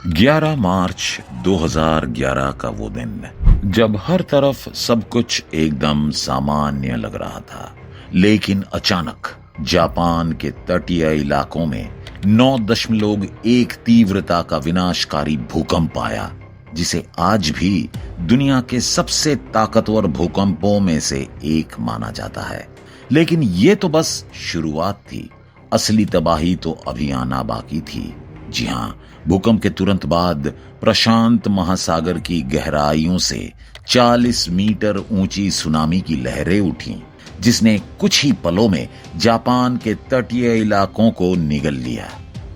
11 मार्च 2011 का वो दिन जब हर तरफ सब कुछ एकदम सामान्य लग रहा था, लेकिन अचानक जापान के तटीय इलाकों में 9.1 तीव्रता का विनाशकारी भूकंप आया, जिसे आज भी दुनिया के सबसे ताकतवर भूकंपों में से एक माना जाता है। लेकिन ये तो बस शुरुआत थी, असली तबाही तो अभी आना बाकी थी। जी हाँ, भूकंप के तुरंत बाद प्रशांत महासागर की गहराइयों से 40 मीटर ऊंची सुनामी की लहरें उठी, जिसने कुछ ही पलों में जापान के तटीय इलाकों को निगल लिया।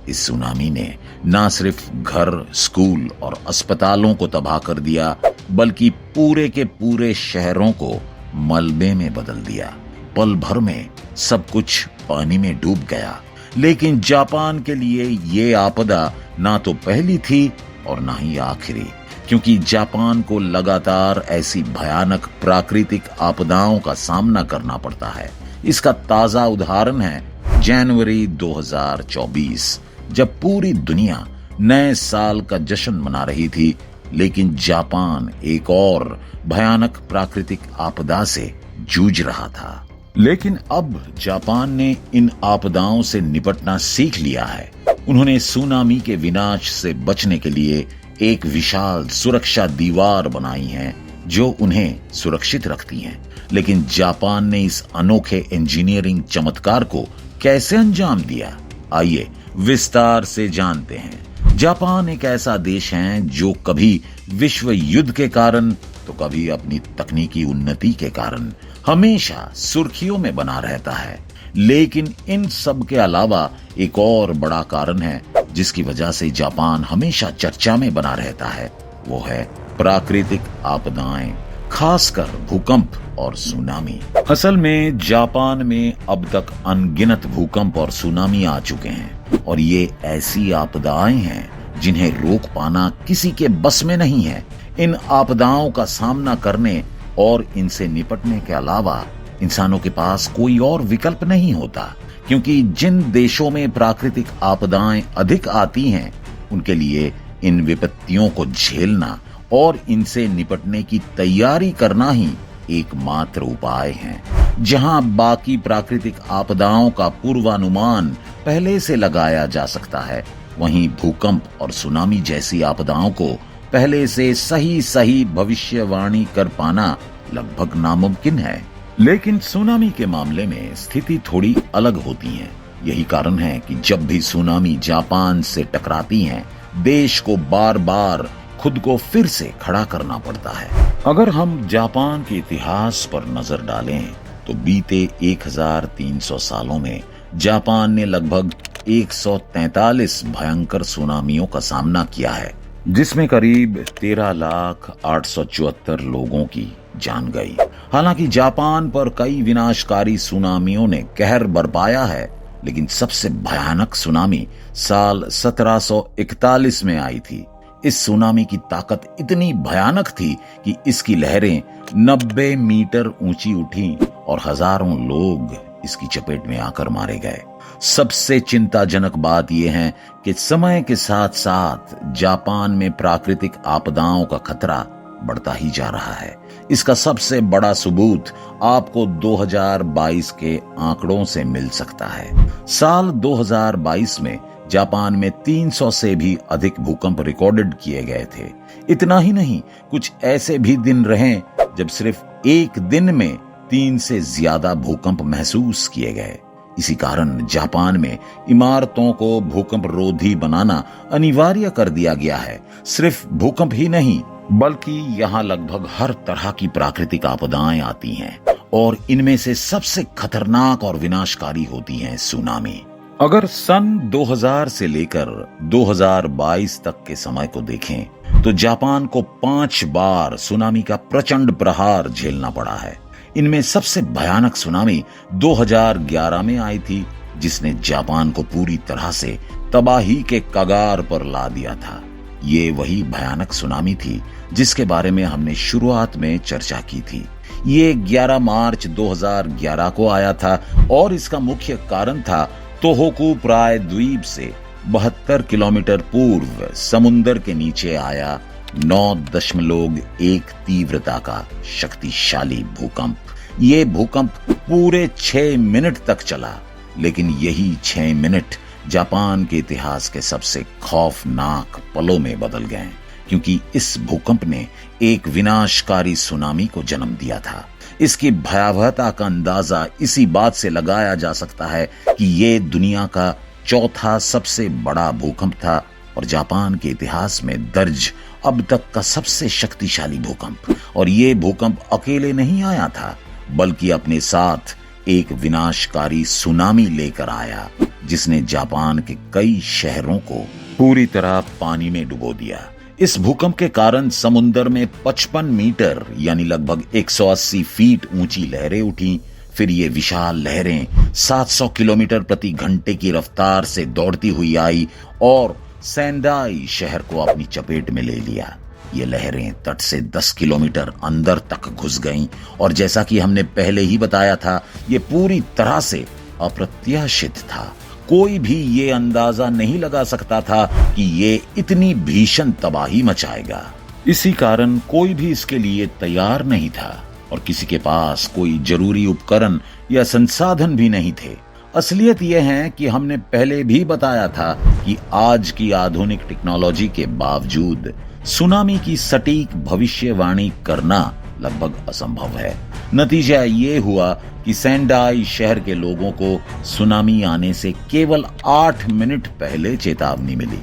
इस सुनामी ने न सिर्फ घर, स्कूल और अस्पतालों को तबाह कर दिया, बल्कि पूरे के पूरे शहरों को मलबे में बदल दिया। पल भर में सब कुछ पानी में डूब गया। लेकिन जापान के लिए ये आपदा ना तो पहली थी और ना ही आखिरी, क्योंकि जापान को लगातार ऐसी भयानक प्राकृतिक आपदाओं का सामना करना पड़ता है। इसका ताजा उदाहरण है जनवरी 2024, जब पूरी दुनिया नए साल का जश्न मना रही थी, लेकिन जापान एक और भयानक प्राकृतिक आपदा से जूझ रहा था। लेकिन अब जापान ने इन आपदाओं से निपटना सीख लिया है। उन्होंने सुनामी के विनाश से बचने के लिए एक विशाल सुरक्षा दीवार बनाई है, जो उन्हें सुरक्षित रखती है। लेकिन जापान ने इस अनोखे इंजीनियरिंग चमत्कार को कैसे अंजाम दिया, आइए विस्तार से जानते हैं। जापान एक ऐसा देश है जो कभी विश्व युद्ध के कारण तो कभी अपनी तकनीकी उन्नति के कारण हमेशा सुर्खियों में बना रहता है। लेकिन इन सब के अलावा एक और बड़ा कारण है जिसकी वजह से जापान हमेशा चर्चा में बना रहता है, वो है प्राकृतिक आपदाएं, खासकर भूकंप और सुनामी। असल में जापान में अब तक अनगिनत भूकंप और सुनामी आ चुके हैं, और ये ऐसी आपदाएं हैं जिन्हें रोक पाना किसी के बस में नहीं है। इन आपदाओं का सामना करने और इनसे निपटने के अलावा इंसानों के पास कोई और विकल्प नहीं होता, क्योंकि जिन देशों में प्राकृतिक आपदाएं अधिक आती हैं, उनके लिए इन विपत्तियों को झेलना और इनसे निपटने की तैयारी करना ही एकमात्र उपाय है। जहां बाकी प्राकृतिक आपदाओं का पूर्वानुमान पहले से लगाया जा सकता है, वहीं भूकंप और सुनामी जैसी आपदाओं को पहले से सही भविष्यवाणी कर पाना लगभग नामुमकिन है। लेकिन सुनामी के मामले में स्थिति थोड़ी अलग होती है। यही कारण है कि जब भी सुनामी जापान से टकराती हैं, देश को बार बार खुद को फिर से खड़ा करना पड़ता है। अगर हम जापान के इतिहास पर नजर डालें तो बीते 1300 सालों में जापान ने लगभग 143 भयंकर सुनामियों का सामना किया है, जिसमें करीब 13,874 लोगों की जान गई। हालांकि जापान पर कई विनाशकारी सुनामियों ने कहर बरपाया है, लेकिन सबसे भयानक सुनामी साल 1741 में आई थी। इस सुनामी की ताकत इतनी भयानक थी कि इसकी लहरें 90 मीटर ऊंची उठी और हजारों लोग इसकी चपेट में आकर मारे गए। सबसे चिंताजनक बात यह है कि समय के साथ साथ जापान में प्राकृतिक आपदाओं का खतरा बढ़ता ही जा रहा है। इसका सबसे बड़ा सबूत आपको 2022 के आंकड़ों से मिल सकता है। साल 2022 में जापान में 300 से भी अधिक भूकंप रिकॉर्डेड किए गए थे। इतना ही नहीं, कुछ ऐसे भी दिन रहे जब सिर्फ एक दिन में 3 से ज्यादा भूकंप महसूस किए गए। इसी कारण जापान में इमारतों को भूकंप रोधी बनाना अनिवार्य कर दिया गया है। सिर्फ भूकंप ही नहीं, बल्कि यहाँ लगभग हर तरह की प्राकृतिक आपदाएं आती हैं, और इनमें से सबसे खतरनाक और विनाशकारी होती हैं सुनामी। अगर सन 2000 से लेकर 2022 तक के समय को देखें तो जापान को 5 बार सुनामी का प्रचंड प्रहार झेलना पड़ा है। इनमें सबसे भयानक सुनामी 2011 में आई थी, जिसने जापान को पूरी तरह से तबाही के कगार पर ला दिया था। ये वही भयानक सुनामी थी जिसके बारे में हमने शुरुआत में चर्चा की थी। ये 11 मार्च 2011 को आया था और इसका मुख्य कारण था तोहोकू प्रायद्वीप से 72 किलोमीटर पूर्व समुंदर के नीचे आया 9.1 तीव्रता का शक्तिशाली भूकंप। ये भूकंप पूरे 6 मिनट तक चला, लेकिन यही 6 मिनट जापान के इतिहास के सबसे खौफनाक पलों में बदल गए, क्योंकि इस भूकंप ने एक विनाशकारी सुनामी को जन्म दिया था। इसकी भयावहता का अंदाजा इसी बात से लगाया जा सकता है कि ये दुनिया का चौथा सबसे बड़ा भूकंप था और जापान के इतिहास में दर्ज अब तक का सबसे शक्तिशाली भूकंप। और ये भूकंप अकेले नहीं आया था, बल्कि अपने साथ एक विनाशकारी सुनामी लेकर आया, जिसने जापान के कई शहरों को पूरी तरह पानी में डुबो दिया। इस भूकंप के कारण समुद्र में 55 मीटर यानी लगभग 180 फीट ऊंची लहरें उठी। फिर ये विशाल लहरें 700 किलोमीटर प्रति घंटे की रफ्तार से दौड़ती हुई आई और सेंडाई शहर को अपनी चपेट में ले लिया। ये लहरें तट से 10 किलोमीटर अंदर तक घुस गईं और जैसा कि हमने पहले ही बताया था, ये पूरी तरह से अप्रत्याशित था। कोई भी ये अंदाजा नहीं लगा सकता था कि ये इतनी भीषण तबाही मचाएगा। इसी कारण कोई भी इसके लिए तैयार नहीं था और किसी के पास कोई जरूरी उपकरण या संसाधन भी नहीं थे। असलियत यह है कि हमने पहले भी बताया था कि आज की आधुनिक टेक्नोलॉजी के बावजूद सुनामी की सटीक भविष्यवाणी करना लगभग असंभव है। नतीजा ये हुआ कि सेंडाई शहर के लोगों को सुनामी आने से केवल 8 मिनट पहले चेतावनी मिली।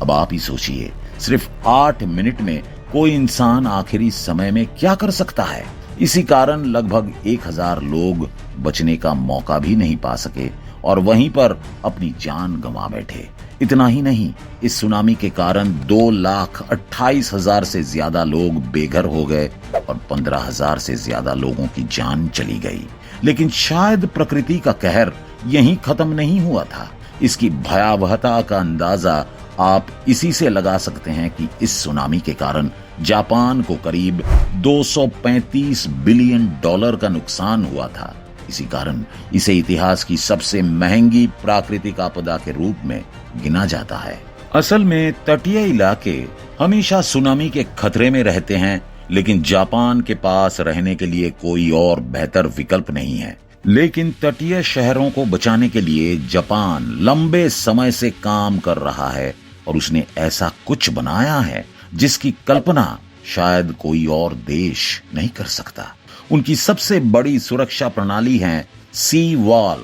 अब आप ही सोचिए, सिर्फ 8 मिनट में कोई इंसान आखिरी समय में क्या कर सकता है। इसी कारण लगभग 1000 लोग बचने का मौका भी नहीं पा सके और वहीं पर अपनी जान गंवा बैठे। इतना ही नहीं, इस सुनामी के कारण 2,28,000 से ज्यादा लोग बेघर हो गए और 15,000 से ज्यादा लोगों की जान चली गई। लेकिन शायद प्रकृति का कहर यहीं खत्म नहीं हुआ था। इसकी भयावहता का अंदाजा आप इसी से लगा सकते हैं कि इस सुनामी के कारण जापान को करीब $235 बिलियन का नुकसान हुआ था। इसी कारण इसे इतिहास की सबसे महंगी प्राकृतिक आपदा के रूप में गिना जाता है। असल में तटीय इलाके हमेशा सुनामी के खतरे में रहते हैं, लेकिन जापान के पास रहने के लिए कोई और बेहतर विकल्प नहीं है। लेकिन तटीय शहरों को बचाने के लिए जापान लंबे समय से काम कर रहा है और उसने ऐसा कुछ बनाया है जिसकी कल्पना शायद कोई और देश नहीं कर सकता। उनकी सबसे बड़ी सुरक्षा प्रणाली है सी वॉल।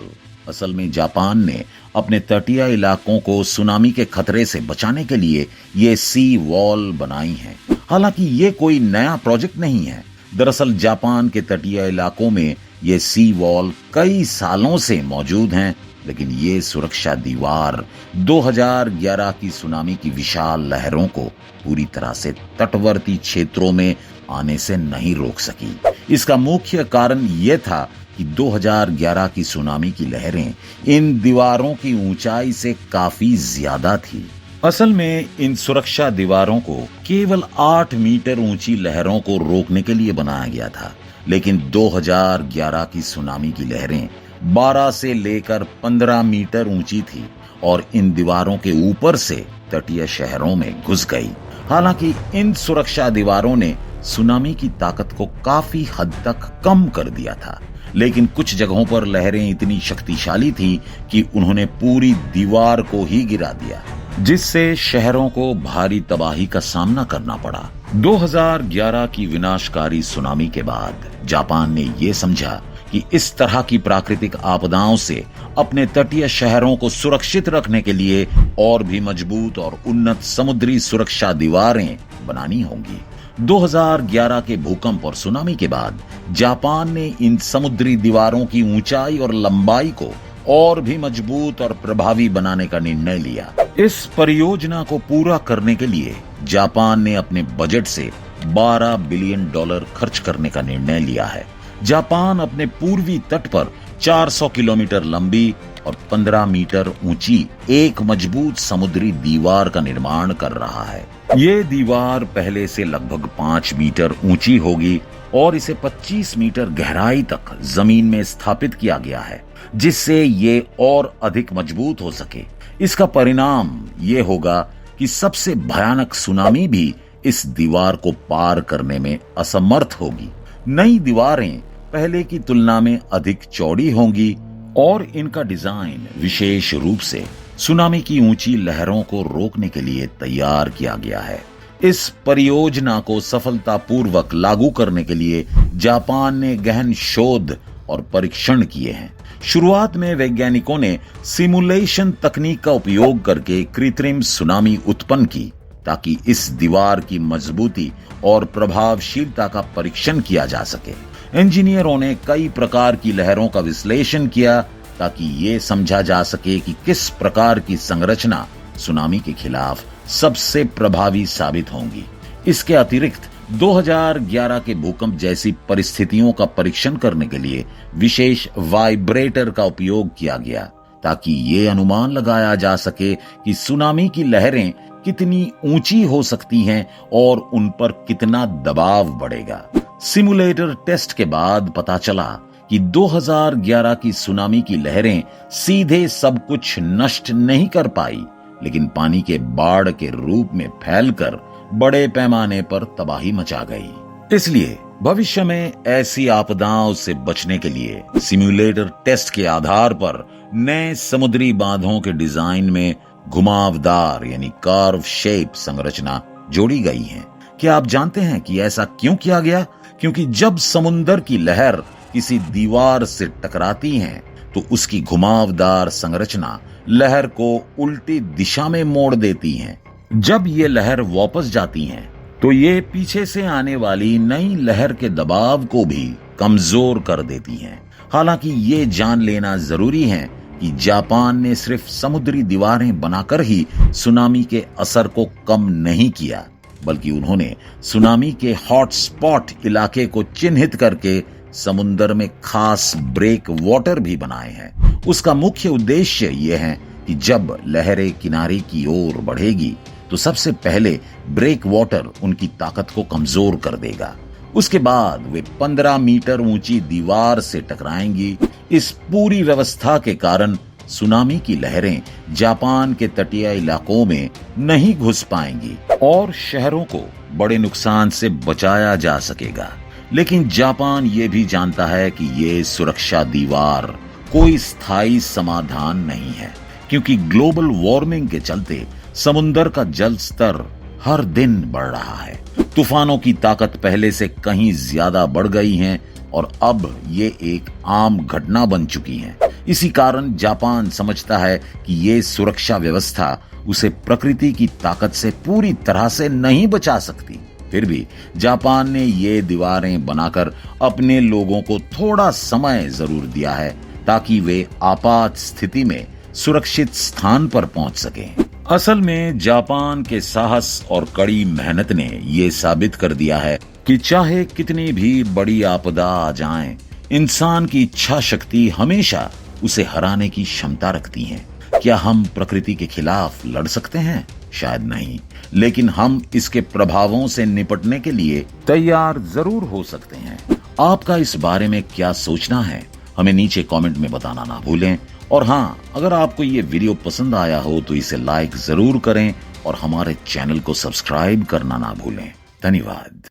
असल में जापान ने अपने तटीय इलाकों को सुनामी के खतरे से बचाने के लिए ये सी वॉल बनाई है। हालांकि ये कोई नया प्रोजेक्ट नहीं है। दरअसल जापान के तटीय इलाकों में ये सी वॉल कई सालों से मौजूद हैं, लेकिन ये सुरक्षा दीवार 2011 की सुनामी की विशाल लहरों को पूरी तरह से तटवर्ती क्षेत्रों में आने से नहीं रोक सकी। इसका मुख्य कारण यह था कि 2011 की सुनामी की लहरें इन दीवारों की ऊंचाई से काफी ज्यादा थी। असल में इन सुरक्षा दीवारों को केवल 8 मीटर ऊंची लहरों को रोकने के लिए बनाया गया था, लेकिन 2011 की सुनामी की लहरें 12 से लेकर 15 मीटर ऊंची थी और इन दीवारों के ऊपर से तटीय शहरों में घुस गई। हालांकि इन सुरक्षा दीवारों ने सुनामी की ताकत को काफी हद तक कम कर दिया था, लेकिन कुछ जगहों पर लहरें इतनी शक्तिशाली थी कि उन्होंने पूरी दीवार को ही गिरा दिया, जिससे शहरों को भारी तबाही का सामना करना पड़ा। 2011 की विनाशकारी सुनामी के बाद जापान ने यह समझा कि इस तरह की प्राकृतिक आपदाओं से अपने तटीय शहरों को सुरक्षित रखने के लिए और भी मजबूत और उन्नत समुद्री सुरक्षा दीवारें बनानी होंगी। 2011 के भूकंप और सुनामी के बाद जापान ने इन समुद्री दीवारों की ऊंचाई और लंबाई को और भी मजबूत और प्रभावी बनाने का निर्णय लिया। इस परियोजना को पूरा करने के लिए जापान ने अपने बजट से $12 बिलियन खर्च करने का निर्णय लिया है। जापान अपने पूर्वी तट पर 400 किलोमीटर लंबी और 15 मीटर ऊंची एक मजबूत समुद्री दीवार का निर्माण कर रहा है। ये दीवार पहले से लगभग 5 मीटर ऊंची होगी और इसे 25 मीटर गहराई तक जमीन में स्थापित किया गया है, जिससे ये और अधिक मजबूत हो सके। इसका परिणाम ये होगा कि सबसे भयानक सुनामी भी इस दीवार को पार करने में असमर्थ होगी। नई दीवारें पहले की तुलना में अधिक चौड़ी होंगी और इनका डिजाइन विशेष रूप से सुनामी की ऊंची लहरों को रोकने के लिए तैयार किया गया है। इस परियोजना को सफलतापूर्वक लागू करने के लिए जापान ने गहन शोध और परीक्षण किए हैं। शुरुआत में वैज्ञानिकों ने सिमुलेशन तकनीक का उपयोग करके कृत्रिम सुनामी उत्पन्न की ताकि इस दीवार की मजबूती और प्रभावशीलता का परीक्षण किया जा सके। इंजीनियरों ने कई प्रकार की लहरों का विश्लेषण किया ताकि ये समझा जा सके कि किस प्रकार की संरचना सुनामी के खिलाफ सबसे प्रभावी साबित होंगी। इसके अतिरिक्त 2011 के भूकंप जैसी परिस्थितियों का परीक्षण करने के लिए विशेष वाइब्रेटर का उपयोग किया गया ताकि ये अनुमान लगाया जा सके कि सुनामी की लहरें कितनी ऊंची हो सकती हैं और उन पर कितना दबाव बढ़ेगा। सिमुलेटर टेस्ट के बाद पता चला कि 2011 की सुनामी की लहरें सीधे सब कुछ नष्ट नहीं कर पाई, लेकिन पानी के बाढ़ के रूप में फैलकर बड़े पैमाने पर तबाही मचा गई। इसलिए भविष्य में ऐसी आपदाओं से बचने के लिए सिमुलेटर टेस्ट के आधार पर नए समुद्री बांधों के डिजाइन में घुमावदार यानी कर्व शेप संरचना जोड़ी गई है। क्या आप जानते हैं कि ऐसा क्यों किया गया? क्योंकि जब समुद्र की लहर किसी दीवार से टकराती है तो उसकी घुमावदार संरचना लहर को उल्टी दिशा में मोड़ देती है। जब ये लहर वापस जाती है तो ये पीछे से आने वाली नई लहर के दबाव को भी कमजोर कर देती हैं। हालांकि ये जान लेना जरूरी है कि जापान ने सिर्फ समुद्री दीवारें बनाकर ही सुनामी के असर को कम नहीं किया, बल्कि उन्होंने सुनामी के हॉटस्पॉट इलाके को चिन्हित करके समुद्र में खास ब्रेक वाटर भी बनाए हैं। उसका मुख्य उद्देश्य यह है कि जब लहरें किनारे की ओर बढ़ेगी तो सबसे पहले ब्रेक वाटर उनकी ताकत को कमजोर कर देगा। उसके बाद वे 15 मीटर ऊंची दीवार से टकराएंगी। इस पूरी व्यवस्था के कारण सुनामी की लहरें जापान के तटीय इलाकों में नहीं घुस पाएंगी और शहरों को बड़े नुकसान से बचाया जा सकेगा। लेकिन जापान ये भी जानता है कि ये सुरक्षा दीवार कोई स्थायी समाधान नहीं है, क्योंकि ग्लोबल वार्मिंग के चलते समुद्र का जल स्तर हर दिन बढ़ रहा है। तूफानों की ताकत पहले से कहीं ज्यादा बढ़ गई है और अब ये एक आम घटना बन चुकी है। इसी कारण जापान समझता है कि ये सुरक्षा व्यवस्था उसे प्रकृति की ताकत से पूरी तरह से नहीं बचा सकती। फिर भी जापान ने ये दीवारें बनाकर अपने लोगों को थोड़ा समय जरूर दिया है ताकि वे आपात स्थिति में सुरक्षित स्थान पर पहुंच सकें। असल में जापान के साहस और कड़ी मेहनत ने ये साबित कर दिया है कि चाहे कितनी भी बड़ी आपदा आ जाए, इंसान की इच्छा शक्ति हमेशा उसे हराने की क्षमता रखती है। क्या हम प्रकृति के खिलाफ लड़ सकते हैं? शायद नहीं, लेकिन हम इसके प्रभावों से निपटने के लिए तैयार जरूर हो सकते हैं। आपका इस बारे में क्या सोचना है, हमें नीचे कमेंट में बताना ना भूलें। और हाँ, अगर आपको ये वीडियो पसंद आया हो तो इसे लाइक जरूर करें और हमारे चैनल को सब्सक्राइब करना ना भूलें। धन्यवाद।